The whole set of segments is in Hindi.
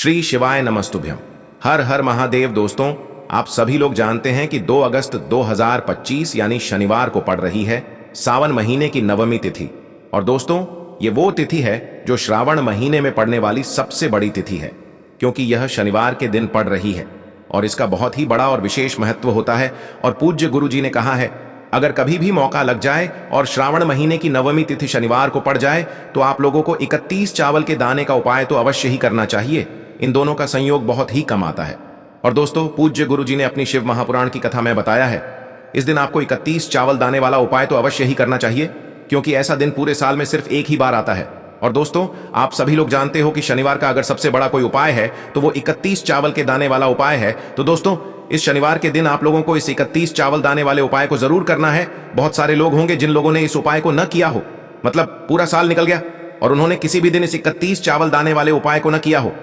श्री शिवाय नमस्तुभ्यम। हर हर महादेव। दोस्तों, आप सभी लोग जानते हैं कि 2 अगस्त 2025 यानी शनिवार को पड़ रही है सावन महीने की नवमी तिथि। और दोस्तों, ये वो तिथि है जो श्रावण महीने में पड़ने वाली सबसे बड़ी तिथि है, क्योंकि यह शनिवार के दिन पड़ रही है और इसका बहुत ही बड़ा और विशेष महत्व होता है। और पूज्य गुरु जी ने कहा है, अगर कभी भी मौका लग जाए और श्रावण महीने की नवमी तिथि शनिवार को पड़ जाए तो आप लोगों को 31 चावल के दाने का उपाय तो अवश्य ही करना चाहिए। इन दोनों का संयोग बहुत ही कम आता है। और दोस्तों, पूज्य गुरु जी ने अपनी शिव महापुराण की कथा में बताया है, इस दिन आपको 31 चावल दाने वाला उपाय तो अवश्य ही करना चाहिए, क्योंकि ऐसा दिन पूरे साल में सिर्फ एक ही बार आता है। और दोस्तों, आप सभी लोग जानते हो कि शनिवार का अगर सबसे बड़ा कोई उपाय है तो वो 31 चावल के दाने वाला उपाय है। तो दोस्तों, इस शनिवार के दिन आप लोगों को इस 31 चावल दाने वाले उपाय को जरूर करना है। बहुत सारे लोग होंगे जिन लोगों ने इस उपाय को न किया हो, मतलब पूरा साल निकल गया और उन्होंने किसी भी दिन इस 31 चावल दाने वाले उपाय को न किया हो।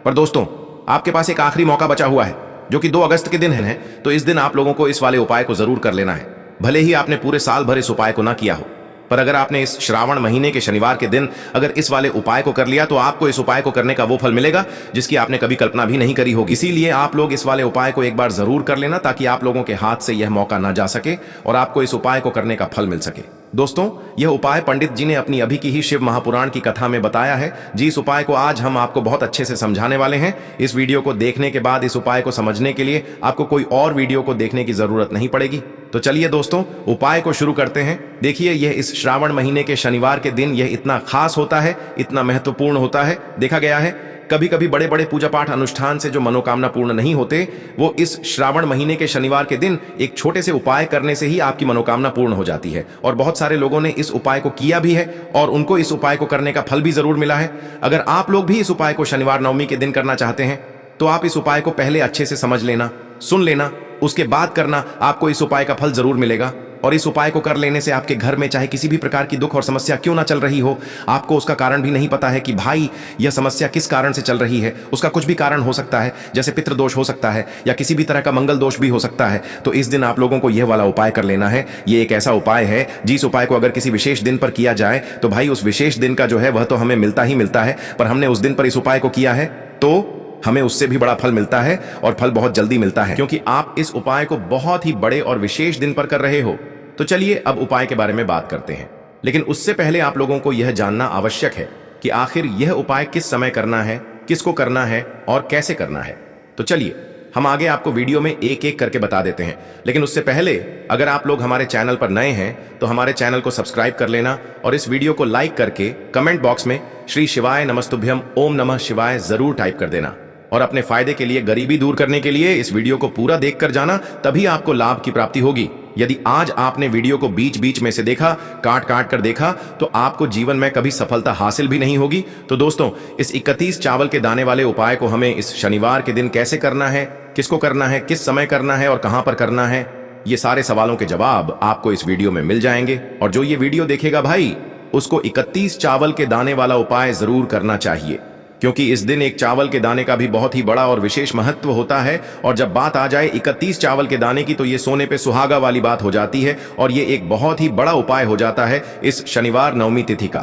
पर दोस्तों, आपके पास एक आखिरी मौका बचा हुआ है, जो कि 2 अगस्त के दिन है। तो इस दिन आप लोगों को इस वाले उपाय को जरूर कर लेना है, भले ही आपने पूरे साल भर इस उपाय को ना किया हो। पर अगर आपने इस श्रावण महीने के शनिवार के दिन अगर इस वाले उपाय को कर लिया तो आपको इस उपाय को करने का वो फल मिलेगा जिसकी आपने कभी कल्पना भी नहीं करी होगी। इसीलिए आप लोग इस वाले उपाय को एक बार जरूर कर लेना, ताकि आप लोगों के हाथ से यह मौका ना जा सके और आपको इस उपाय को करने का फल मिल सके। दोस्तों, यह उपाय पंडित जी ने अपनी अभी की ही शिव महापुराण की कथा में बताया है। जिस उपाय को आज हम आपको बहुत अच्छे से समझाने वाले हैं, इस वीडियो को देखने के बाद इस उपाय को समझने के लिए आपको कोई और वीडियो को देखने की जरूरत नहीं पड़ेगी। तो चलिए दोस्तों, उपाय को शुरू करते हैं। देखिए, यह इस श्रावण महीने के शनिवार के दिन यह इतना खास होता है, इतना महत्वपूर्ण होता है। देखा गया है कभी कभी बड़े बड़े पूजा पाठ अनुष्ठान से जो मनोकामना पूर्ण नहीं होते, वो इस श्रावण महीने के शनिवार के दिन एक छोटे से उपाय करने से ही आपकी मनोकामना पूर्ण हो जाती है। और बहुत सारे लोगों ने इस उपाय को किया भी है और उनको इस उपाय को करने का फल भी जरूर मिला है। अगर आप लोग भी इस उपाय को शनिवार नवमी के दिन करना चाहते हैं तो आप इस उपाय को पहले अच्छे से समझ लेना, सुन लेना, उसके बाद करना। आपको इस उपाय का फल जरूर मिलेगा। और इस उपाय को कर लेने से आपके घर में चाहे किसी भी प्रकार की दुख और समस्या क्यों ना चल रही हो, आपको उसका कारण भी नहीं पता है कि भाई यह समस्या किस कारण से चल रही है। उसका कुछ भी कारण हो सकता है, जैसे पितृदोष हो सकता है या किसी भी तरह का मंगल दोष भी हो सकता है। तो इस दिन आप लोगों को यह वाला उपाय कर लेना है। यह एक ऐसा उपाय है जिस उपाय को अगर किसी विशेष दिन पर किया जाए तो भाई उस विशेष दिन का जो है वह तो हमें मिलता ही मिलता है, पर हमने उस दिन पर इस उपाय को किया है तो हमें उससे भी बड़ा फल मिलता है और फल बहुत जल्दी मिलता है, क्योंकि आप इस उपाय को बहुत ही बड़े और विशेष दिन पर कर रहे हो। तो चलिए अब उपाय के बारे में बात करते हैं, लेकिन उससे पहले आप लोगों को यह जानना आवश्यक है कि आखिर यह उपाय किस समय करना है, किसको करना है और कैसे करना है। तो चलिए हम आगे आपको वीडियो में एक एक करके बता देते हैं। लेकिन उससे पहले अगर आप लोग हमारे चैनल पर नए हैं तो हमारे चैनल को सब्सक्राइब कर लेना और इस वीडियो को लाइक करके कमेंट बॉक्स में श्री शिवाय नमस्तुभ्यम ओम नमः शिवाय जरूर टाइप कर देना। और अपने फायदे के लिए, गरीबी दूर करने के लिए इस वीडियो को पूरा देख कर जाना, तभी आपको लाभ की प्राप्ति होगी। यदि आज आपने वीडियो को बीच बीच में से देखा, काट काट कर देखा, तो आपको जीवन में कभी सफलता हासिल भी नहीं होगी। तो दोस्तों, इस 31 चावल के दाने वाले उपाय को हमें इस शनिवार के दिन कैसे करना है, किसको करना है, किस समय करना है और कहां पर करना है, ये सारे सवालों के जवाब आपको इस वीडियो में मिल जाएंगे। और जो ये वीडियो देखेगा भाई, उसको 31 चावल के दाने वाला उपाय जरूर करना चाहिए, क्योंकि इस दिन एक चावल के दाने का भी बहुत ही बड़ा और विशेष महत्व होता है। और जब बात आ जाए 31 चावल के दाने की तो ये सोने पे सुहागा वाली बात हो जाती है और ये एक बहुत ही बड़ा उपाय हो जाता है इस शनिवार नवमी तिथि का।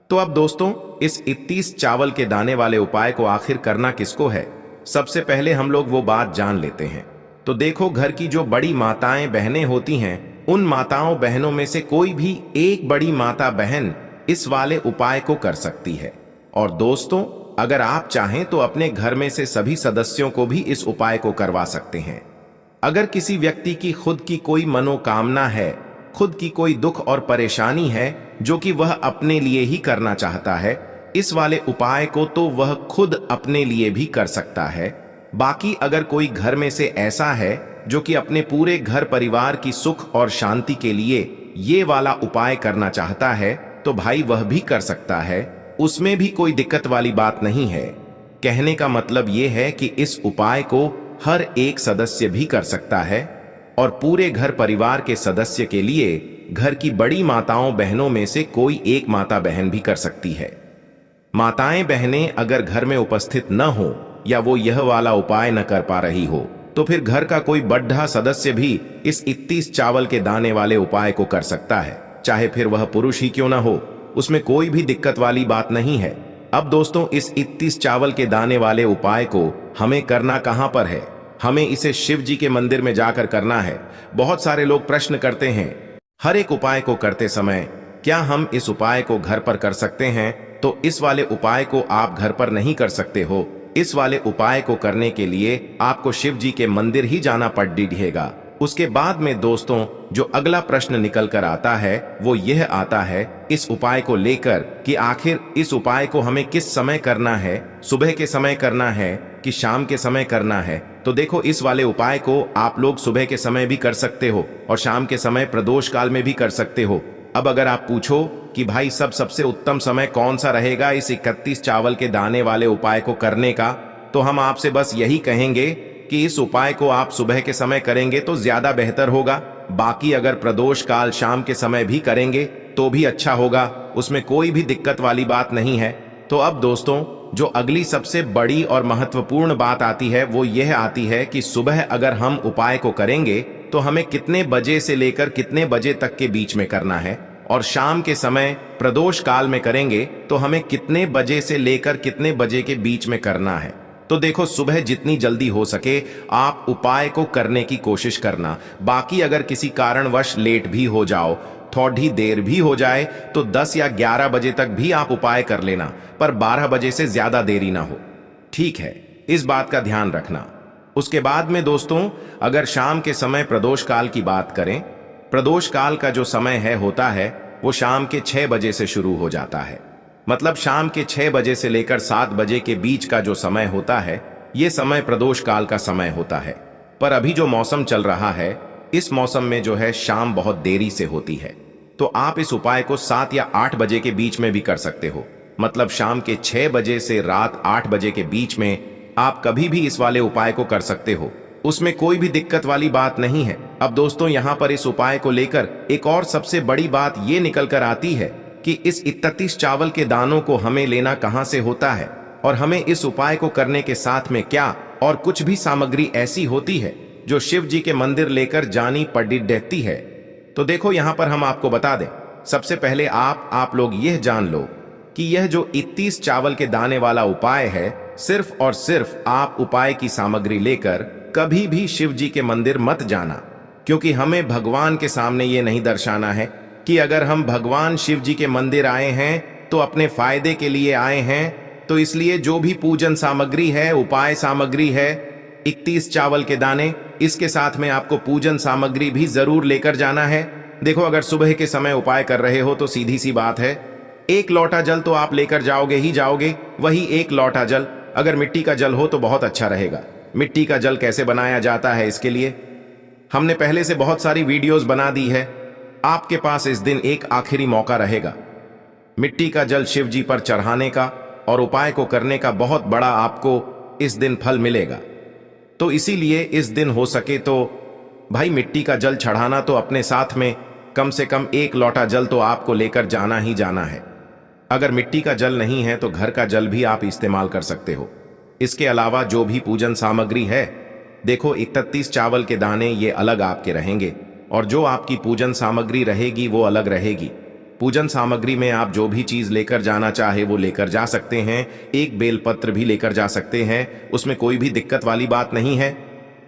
तो अब दोस्तों, इस 31 चावल के दाने वाले उपाय को आखिर करना किसको है, सबसे पहले हम लोग वो बात जान लेते हैं। तो देखो, घर की जो बड़ी माताएं बहनें होती हैं, उन माताओं बहनों में से कोई भी एक बड़ी माता बहन इस वाले उपाय को कर सकती है। और दोस्तों, अगर आप चाहें तो अपने घर में से सभी सदस्यों को भी इस उपाय को करवा सकते हैं। अगर किसी व्यक्ति की खुद की कोई मनोकामना है, खुद की कोई दुख और परेशानी है जो कि वह अपने लिए ही करना चाहता है, इस वाले उपाय को तो वह खुद अपने लिए भी कर सकता है। बाकी अगर कोई घर में से ऐसा है जो कि अपने पूरे घर परिवार की सुख और शांति के लिए ये वाला उपाय करना चाहता है, तो भाई वह भी कर सकता है। उसमें भी कोई दिक्कत वाली बात नहीं है। कहने का मतलब यह है कि इस उपाय को हर एक सदस्य भी कर सकता है और पूरे घर परिवार के सदस्य के लिए घर की बड़ी माताओं बहनों में से कोई एक माता बहन भी कर सकती है। माताएं बहनें अगर घर में उपस्थित न हो या वो यह वाला उपाय न कर पा रही हो, तो फिर घर का कोई बड़ा सदस्य भी इस 31 चावल के दाने वाले उपाय को कर सकता है, चाहे फिर वह पुरुष ही क्यों ना हो। उसमें कोई भी दिक्कत वाली बात नहीं है। अब दोस्तों इस 31 चावल के दाने वाले उपाय को हमें करना कहां पर है? हमें इसे शिव जी के मंदिर में जाकर करना है। बहुत सारे लोग प्रश्न करते हैं हर एक उपाय को करते समय क्या हम इस उपाय को घर पर कर सकते हैं? तो इस वाले उपाय को आप घर पर नहीं कर सकते हो। इस वाले उपाय को करने के लिए आपको शिव जी के मंदिर ही जाना पड़ेगा। उसके बाद में दोस्तों जो अगला प्रश्न निकल कर आता है वो यह आता है इस उपाय को लेकर कि आखिर इस उपाय को हमें किस समय करना है, सुबह के समय करना है कि शाम के समय करना है? तो देखो इस वाले उपाय को आप लोग सुबह के समय भी कर सकते हो और शाम के समय प्रदोष काल में भी कर सकते हो। अब अगर आप पूछो कि भाई सबसे उत्तम समय कौन सा रहेगा इस 31 चावल के दाने वाले उपाय को करने का, तो हम आपसे बस यही कहेंगे कि इस उपाय को आप सुबह के समय करेंगे तो ज्यादा बेहतर होगा। बाकी अगर प्रदोष काल शाम के समय भी करेंगे तो भी अच्छा होगा, उसमें कोई भी दिक्कत वाली बात नहीं है। तो अब दोस्तों जो अगली सबसे बड़ी और महत्वपूर्ण बात आती है वो यह आती है कि सुबह अगर हम उपाय को करेंगे तो हमें कितने बजे से लेकर कितने बजे तक के बीच में करना है, और शाम के समय प्रदोष काल में करेंगे तो हमें कितने बजे से लेकर कितने बजे के बीच में करना है। तो देखो सुबह जितनी जल्दी हो सके आप उपाय को करने की कोशिश करना। बाकी अगर किसी कारणवश लेट भी हो जाओ, थोड़ी देर भी हो जाए तो 10 या 11 बजे तक भी आप उपाय कर लेना, पर 12 बजे से ज्यादा देरी ना हो। ठीक है, इस बात का ध्यान रखना। उसके बाद में दोस्तों अगर शाम के समय प्रदोष काल की बात करें, प्रदोष काल का जो समय होता है वो शाम के 6 बजे से शुरू हो जाता है। मतलब शाम के 6 बजे से लेकर 7 बजे के बीच का जो समय होता है ये समय प्रदोष काल का समय होता है। पर अभी जो मौसम चल रहा है इस मौसम में जो है शाम बहुत देरी से होती है, तो आप इस उपाय को 7 या 8 बजे के बीच में भी कर सकते हो। मतलब शाम के 6 बजे से रात 8 बजे के बीच में आप कभी भी इस वाले उपाय को कर सकते हो, उसमें कोई भी दिक्कत वाली बात नहीं है। अब दोस्तों यहाँ पर इस उपाय को लेकर एक और सबसे बड़ी बात ये निकल कर आती है कि इस 31 चावल के दानों को हमें लेना कहां से होता है, और हमें इस उपाय को करने के साथ में क्या और कुछ भी सामग्री ऐसी होती है जो शिव जी के मंदिर लेकर जानी पड़ती है। तो देखो यहाँ पर हम आपको बता दें, सबसे पहले आप लोग यह जान लो कि यह जो 31 चावल के दाने वाला उपाय है सिर्फ और सिर्फ आप उपाय की सामग्री लेकर कभी भी शिव जी के मंदिर मत जाना, क्योंकि हमें भगवान के सामने ये नहीं दर्शाना है कि अगर हम भगवान शिव जी के मंदिर आए हैं तो अपने फायदे के लिए आए हैं। तो इसलिए जो भी पूजन सामग्री है, उपाय सामग्री है, 31 चावल के दाने, इसके साथ में आपको पूजन सामग्री भी जरूर लेकर जाना है। देखो अगर सुबह के समय उपाय कर रहे हो तो सीधी सी बात है, 1 लोटा जल तो आप लेकर जाओगे ही जाओगे। वही 1 लोटा जल अगर मिट्टी का जल हो तो बहुत अच्छा रहेगा। मिट्टी का जल कैसे बनाया जाता है इसके लिए हमने पहले से बहुत सारी वीडियोस बना दी है। आपके पास इस दिन एक आखिरी मौका रहेगा मिट्टी का जल शिव जी पर चढ़ाने का, और उपाय को करने का बहुत बड़ा आपको इस दिन फल मिलेगा। तो इसीलिए इस दिन हो सके तो भाई मिट्टी का जल चढ़ाना तो अपने साथ में कम से कम 1 लोटा जल तो आपको लेकर जाना ही जाना है। अगर मिट्टी का जल नहीं है तो घर का जल भी आप इस्तेमाल कर सकते हो। इसके अलावा जो भी पूजन सामग्री है, देखो 31 चावल के दाने ये अलग आपके रहेंगे, और जो आपकी पूजन सामग्री रहेगी वो अलग रहेगी। पूजन सामग्री में आप जो भी चीज लेकर जाना चाहे वो लेकर जा सकते हैं। एक बेलपत्र भी लेकर जा सकते हैं, उसमें कोई भी दिक्कत वाली बात नहीं है।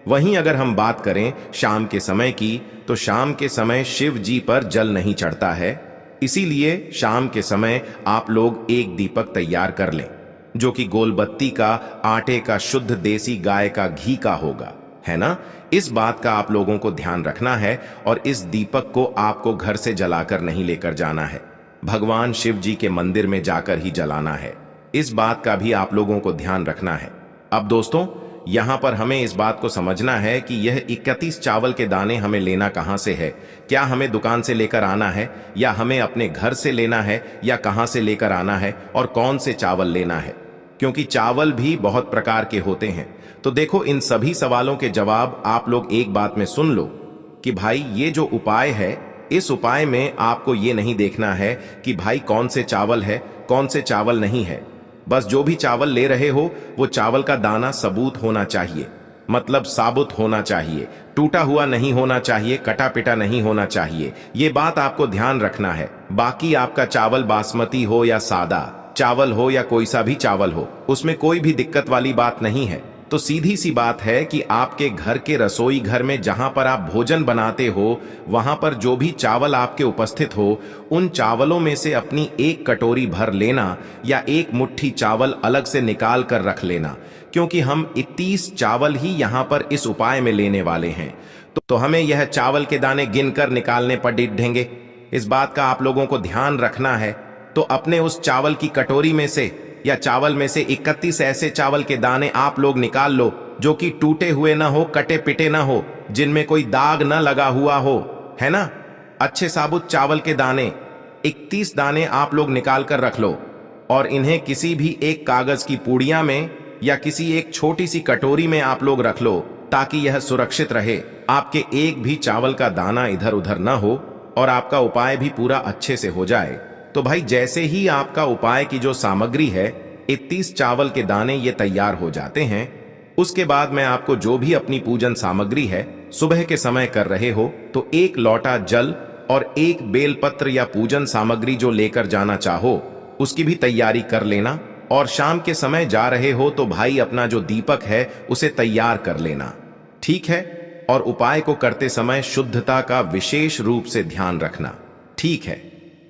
वहीं अगर हम बात करें शाम के समय की, तो शाम के समय शिव जी पर जल नहीं चढ़ता है, इसीलिए शाम के समय आप लोग एक दीपक तैयार कर लें जो कि गोलबत्ती का, आटे का, शुद्ध देसी गाय का घी का होगा, है ना। इस बात का आप लोगों को ध्यान रखना है, और इस दीपक को आपको घर से जलाकर नहीं लेकर जाना है, भगवान शिव जी के मंदिर में जाकर ही जलाना है। इस बात का भी आप लोगों को ध्यान रखना है। अब दोस्तों यहां पर हमें इस बात को समझना है कि यह 31 चावल के दाने हमें लेना कहां से है। क्या हमें दुकान से लेकर आना है, या हमें अपने घर से लेना है, या कहां से लेकर आना है, और कौन से चावल लेना है, क्योंकि चावल भी बहुत प्रकार के होते हैं। तो देखो इन सभी सवालों के जवाब आप लोग एक बात में सुन लो कि भाई ये जो उपाय है, इस उपाय में आपको ये नहीं देखना है कि भाई कौन से चावल है, कौन से चावल नहीं है। बस जो भी चावल ले रहे हो वो चावल का दाना सबूत होना चाहिए, मतलब साबुत होना चाहिए, टूटा हुआ नहीं होना चाहिए, कटा पिटा नहीं होना चाहिए। ये बात आपको ध्यान रखना है। बाकी आपका चावल बासमती हो या सादा, चावल हो या कोई सा भी चावल हो, उसमें कोई भी दिक्कत वाली बात नहीं है। तो सीधी सी बात है कि आपके घर के रसोई घर में जहां पर आप भोजन बनाते हो, वहां पर जो भी चावल आपके उपस्थित हो, उन चावलों में से अपनी एक कटोरी भर लेना या एक मुट्ठी चावल अलग से निकाल कर रख लेना, क्योंकि हम 31 चावल ही यहां पर इस उपाय में लेने वाले हैं। तो हमें यह चावल के दाने गिनकर निकालने पर डिढेंगे। इस बात का आप लोगों को ध्यान रखना है। तो अपने उस चावल की कटोरी में से या चावल में से 31 ऐसे चावल के दाने आप लोग निकाल लो जो कि टूटे हुए ना हो, कटे पिटे ना हो, जिनमें कोई दाग ना लगा हुआ हो, है ना। अच्छे साबुत चावल के दाने 31 दाने आप लोग निकाल कर रख लो और इन्हें किसी भी एक कागज की पूड़िया में या किसी एक छोटी सी कटोरी में आप लोग रख लो, ताकि यह सुरक्षित रहे, आपके एक भी चावल का दाना इधर उधर ना हो और आपका उपाय भी पूरा अच्छे से हो जाए। तो भाई जैसे ही आपका उपाय की जो सामग्री है, 31 चावल के दाने ये तैयार हो जाते हैं, उसके बाद मैं आपको जो भी अपनी पूजन सामग्री है सुबह के समय कर रहे हो, तो एक लोटा जल और एक बेलपत्र या पूजन सामग्री जो लेकर जाना चाहो उसकी भी तैयारी कर लेना। और शाम के समय जा रहे हो तो भाई अपना जो दीपक है उसे तैयार कर लेना, ठीक है। और उपाय को करते समय शुद्धता का विशेष रूप से ध्यान रखना, ठीक है।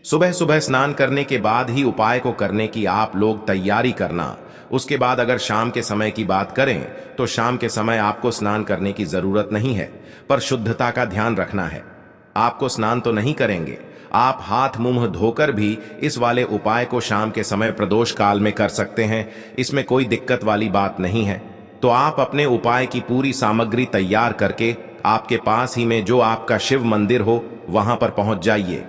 सुबह सुबह स्नान करने के बाद ही उपाय को करने की आप लोग तैयारी करना। उसके बाद अगर शाम के समय की बात करें तो शाम के समय आपको स्नान करने की जरूरत नहीं है, पर शुद्धता का ध्यान रखना है। आपको स्नान तो नहीं करेंगे, आप हाथ मुंह धोकर भी इस वाले उपाय को शाम के समय प्रदोष काल में कर सकते हैं, इसमें कोई दिक्कत वाली बात नहीं है। तो आप अपने उपाय की पूरी सामग्री तैयार करके आपके पास ही में जो आपका शिव मंदिर हो वहां पर पहुंच जाइए।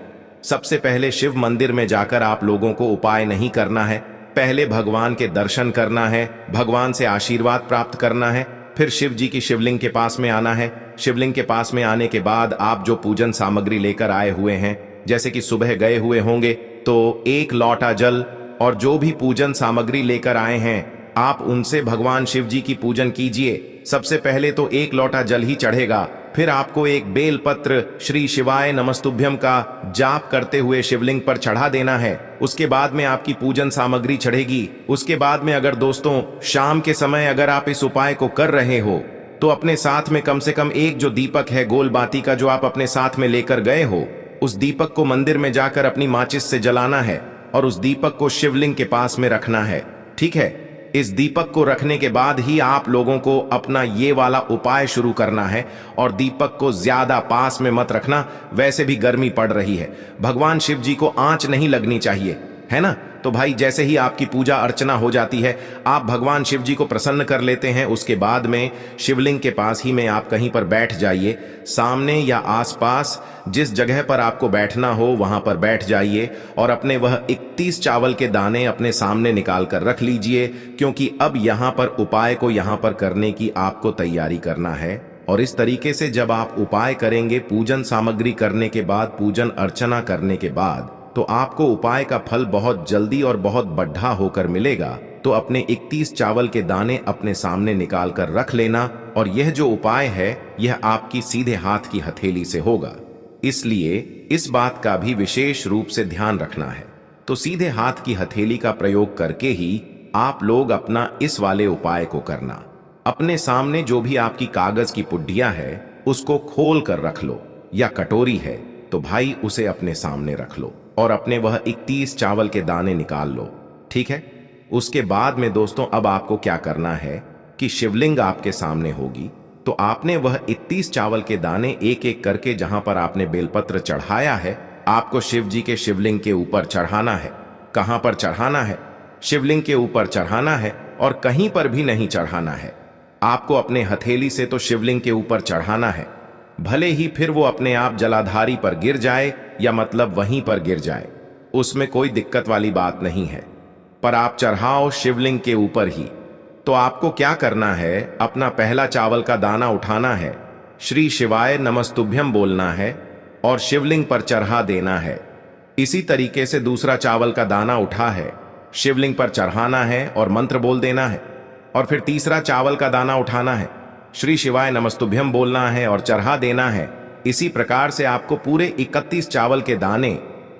सबसे पहले शिव मंदिर में जाकर आप लोगों को उपाय नहीं करना है, पहले भगवान के दर्शन करना है, भगवान से आशीर्वाद प्राप्त करना है, फिर शिव जी की शिवलिंग के पास में आना है। शिवलिंग के पास में आने के बाद आप जो पूजन सामग्री लेकर आए हुए हैं, जैसे कि सुबह गए हुए होंगे तो एक लोटा जल और जो भी पूजन सामग्री लेकर आए हैं आप उनसे भगवान शिव जी की पूजन कीजिए। सबसे पहले तो एक लोटा जल ही चढ़ेगा, फिर आपको एक बेल पत्र श्री शिवाय नमस्तुभ्यम का जाप करते हुए शिवलिंग पर चढ़ा देना है। उसके बाद में आपकी पूजन सामग्री चढ़ेगी। उसके बाद में अगर दोस्तों शाम के समय अगर आप इस उपाय को कर रहे हो तो अपने साथ में कम से कम एक जो दीपक है गोल बाती का जो आप अपने साथ में लेकर गए हो, उस दीपक को मंदिर में जाकर अपनी माचिस से जलाना है और उस दीपक को शिवलिंग के पास में रखना है, ठीक है। इस दीपक को रखने के बाद ही आप लोगों को अपना ये वाला उपाय शुरू करना है और दीपक को ज्यादा पास में मत रखना, वैसे भी गर्मी पड़ रही है, भगवान शिव जी को आंच नहीं लगनी चाहिए, है ना। तो भाई जैसे ही आपकी पूजा अर्चना हो जाती है, आप भगवान शिव जी को प्रसन्न कर लेते हैं, उसके बाद में शिवलिंग के पास ही में आप कहीं पर बैठ जाइए। सामने या आसपास जिस जगह पर आपको बैठना हो वहां पर बैठ जाइए और अपने वह 31 चावल के दाने अपने सामने निकाल कर रख लीजिए, क्योंकि अब यहां पर उपाय को यहां पर करने की आपको तैयारी करना है। और इस तरीके से जब आप उपाय करेंगे, पूजन सामग्री करने के बाद, पूजन अर्चना करने के बाद, तो आपको उपाय का फल बहुत जल्दी और बहुत बढ़ा होकर मिलेगा। तो अपने 31 चावल के दाने अपने सामने निकाल कर रख लेना और यह जो उपाय है यह आपकी सीधे हाथ की हथेली से होगा, इसलिए इस बात का भी विशेष रूप से ध्यान रखना है। तो सीधे हाथ की हथेली का प्रयोग करके ही आप लोग अपना इस वाले उपाय को करना। अपने सामने जो भी आपकी कागज की पुड्डिया है उसको खोल कर रख लो, या कटोरी है तो भाई उसे अपने सामने रख लो और अपने वह 31 चावल के दाने निकाल लो, ठीक है। उसके बाद में दोस्तों अब आपको क्या करना है कि शिवलिंग आपके सामने होगी, तो आपने वह 31 चावल के दाने एक एक करके जहां पर आपने बेलपत्र चढ़ाया है, आपको शिव जी के शिवलिंग के ऊपर चढ़ाना है। कहां पर चढ़ाना है? शिवलिंग के ऊपर चढ़ाना है और कहीं पर भी नहीं चढ़ाना है। आपको अपने हथेली से तो शिवलिंग के ऊपर चढ़ाना है, भले ही फिर वो अपने आप जलाधारी पर गिर जाए या मतलब वहीं पर गिर जाए, उसमें कोई दिक्कत वाली बात नहीं है, पर आप चढ़ाओ शिवलिंग के ऊपर ही। तो आपको क्या करना है, अपना पहला चावल का दाना उठाना है, श्री शिवाय नमस्तुभ्यम बोलना है और शिवलिंग पर चढ़ा देना है। इसी तरीके से दूसरा चावल का दाना उठा है, शिवलिंग पर चढ़ाना है और मंत्र बोल देना है। और फिर तीसरा चावल का दाना उठाना है, श्री शिवाय नमस्तुभ्यम बोलना है और चढ़ा देना है। इसी प्रकार से आपको पूरे 31 चावल के दाने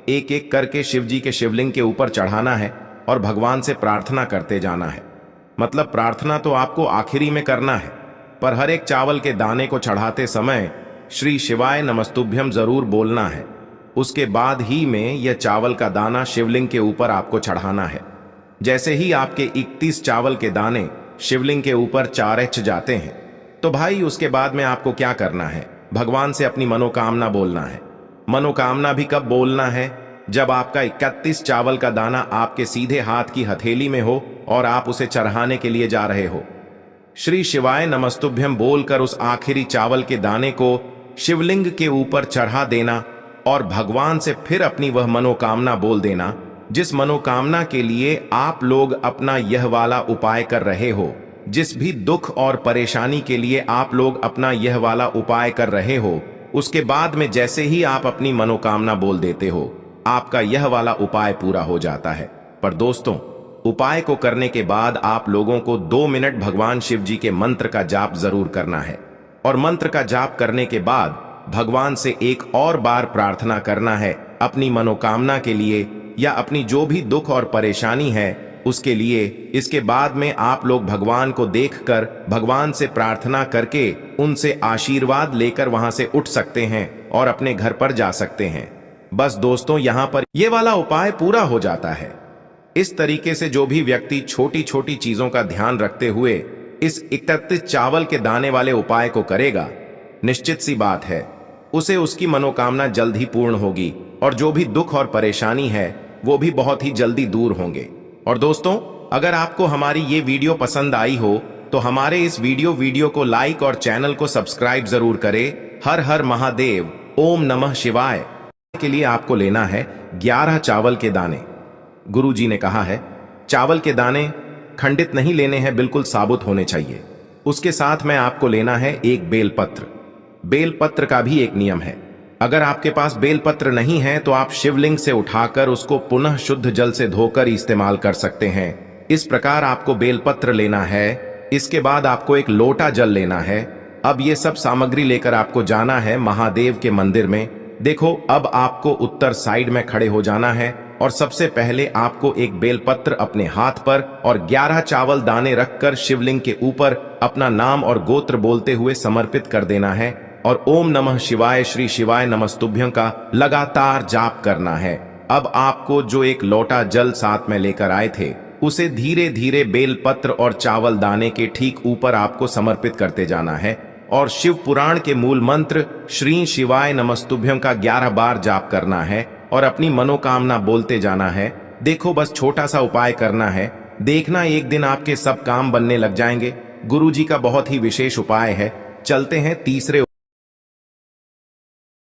एक एक करके शिव जी के शिवलिंग के ऊपर चढ़ाना है और भगवान से प्रार्थना करते जाना है। मतलब प्रार्थना तो आपको आखिरी में करना है, पर हर एक चावल के दाने को चढ़ाते समय श्री शिवाय नमस्तुभ्यम जरूर बोलना है। उसके बाद ही में यह चावल का दाना शिवलिंग के ऊपर आपको चढ़ाना है। जैसे ही आपके 31 चावल के दाने शिवलिंग के ऊपर चारच जाते हैं, तो भाई उसके बाद में आपको क्या करना है, भगवान से अपनी मनोकामना बोलना है। मनोकामना भी कब बोलना है, जब आपका 31 चावल का दाना आपके सीधे हाथ की हथेली में हो और आप उसे चढ़ाने के लिए जा रहे हो। श्री शिवाय नमस्तुभ्यम बोलकर उस आखिरी चावल के दाने को शिवलिंग के ऊपर चढ़ा देना और भगवान से फिर अपनी वह मनोकामना बोल देना, जिस मनोकामना के लिए आप लोग अपना यह वाला उपाय कर रहे हो। जिस भी दुख और परेशानी के लिए आप लोग अपना यह वाला उपाय कर रहे हो, उसके बाद में जैसे ही आप अपनी मनोकामना बोल देते हो, आपका यह वाला उपाय पूरा हो जाता है। पर दोस्तों, उपाय को करने के बाद आप लोगों को 2 मिनट भगवान शिव जी के मंत्र का जाप जरूर करना है, और मंत्र का जाप करने के बाद भगवान से एक और बार प्रार्थना करना है अपनी मनोकामना के लिए या अपनी जो भी दुख और परेशानी है उसके लिए। इसके बाद में आप लोग भगवान को देखकर भगवान से प्रार्थना करके उनसे आशीर्वाद लेकर वहां से उठ सकते हैं और अपने घर पर जा सकते हैं। बस दोस्तों, यहां पर यह वाला उपाय पूरा हो जाता है। इस तरीके से जो भी व्यक्ति छोटी छोटी चीजों का ध्यान रखते हुए इस 31 चावल के दाने वाले उपाय को करेगा, निश्चित सी बात है उसे उसकी मनोकामना जल्द ही पूर्ण होगी और जो भी दुख और परेशानी है वो भी बहुत ही जल्दी दूर होंगे। और दोस्तों, अगर आपको हमारी ये वीडियो पसंद आई हो तो हमारे इस वीडियो को लाइक और चैनल को सब्सक्राइब जरूर करें। हर हर महादेव, ओम नमः शिवाय। के लिए आपको लेना है 11 चावल के दाने। गुरु जी ने कहा है चावल के दाने खंडित नहीं लेने हैं, बिल्कुल साबुत होने चाहिए। उसके साथ में आपको लेना है एक बेलपत्र। बेलपत्र का भी एक नियम है, अगर आपके पास बेलपत्र नहीं है तो आप शिवलिंग से उठाकर उसको पुनः शुद्ध जल से धोकर इस्तेमाल कर सकते हैं। इस प्रकार आपको बेलपत्र लेना है। इसके बाद आपको एक लोटा जल लेना है। अब ये सब सामग्री लेकर आपको जाना है महादेव के मंदिर में। देखो, अब आपको उत्तर साइड में खड़े हो जाना है और सबसे पहले आपको एक बेलपत्र अपने हाथ पर और 11 चावल दाने रखकर शिवलिंग के ऊपर अपना नाम और गोत्र बोलते हुए समर्पित कर देना है और ओम नमः शिवाय श्री शिवाय नमस्तुभ्यं का लगातार जाप करना है। अब आपको जो एक लोटा जल साथ में लेकर आए थे उसे धीरे धीरे बेलपत्र और चावल दाने के ठीक ऊपर आपको समर्पित करते जाना है और शिव पुराण के मूल मंत्र श्री शिवाय नमस्तुभ्यं का 11 बार जाप करना है और अपनी मनोकामना बोलते जाना है। देखो, बस छोटा सा उपाय करना है, देखना एक दिन आपके सब काम बनने लग जाएंगे। गुरु जी का बहुत ही विशेष उपाय है। चलते हैं तीसरे